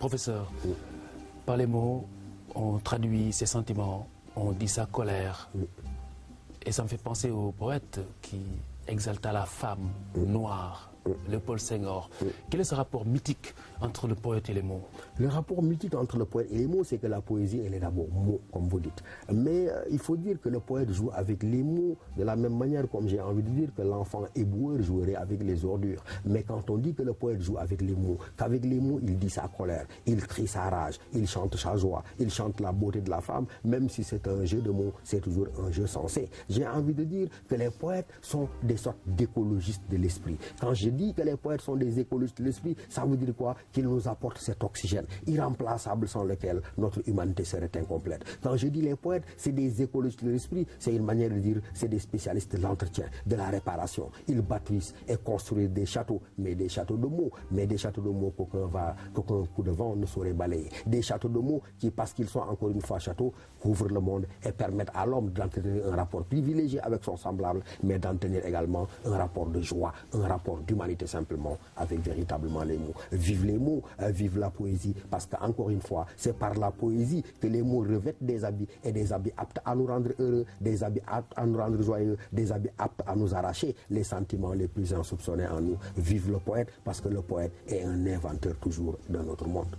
Professeur, par les mots, on traduit ses sentiments, on dit sa colère. Et ça me fait penser au poète qui exalta la femme noire, Léopold Senghor. Quel est ce rapport mythique entre le poète et les mots? Le rapport mythique entre le poète et les mots, c'est que la poésie, elle est d'abord mot, comme vous dites. Mais il faut dire que le poète joue avec les mots de la même manière, comme j'ai envie de dire que l'enfant éboueur jouerait avec les ordures. Mais quand on dit que le poète joue avec les mots, qu'avec les mots, il dit sa colère, il crie sa rage, il chante sa joie, il chante la beauté de la femme, même si c'est un jeu de mots, c'est toujours un jeu sensé. J'ai envie de dire que les poètes sont des sortes d'écologistes de l'esprit. Quand je dis que les poètes sont des écologistes de l'esprit, ça veut dire quoi? Qu'ils nous apportent cet oxygène irremplaçable sans lequel notre humanité serait incomplète. Quand je dis les poètes, c'est des écologistes de l'esprit, c'est une manière de dire, c'est des spécialistes de l'entretien, de la réparation. Ils bâtissent et construisent des châteaux, mais des châteaux de mots, mais des châteaux de mots qu'aucun coup de vent ne saurait balayer. Des châteaux de mots qui, parce qu'ils sont encore une fois châteaux, couvrent le monde et permettent à l'homme d'entretenir un rapport privilégié avec son semblable, mais d'entretenir également un rapport de joie, un rapport d'humanité simplement, avec véritablement les mots. Vive les mots, vive la poésie, parce qu'encore une fois, c'est par la poésie que les mots revêtent des habits, et des habits aptes à nous rendre heureux, des habits aptes à nous rendre joyeux, des habits aptes à nous arracher les sentiments les plus insoupçonnés en nous. Vive le poète, parce que le poète est un inventeur toujours de notre monde.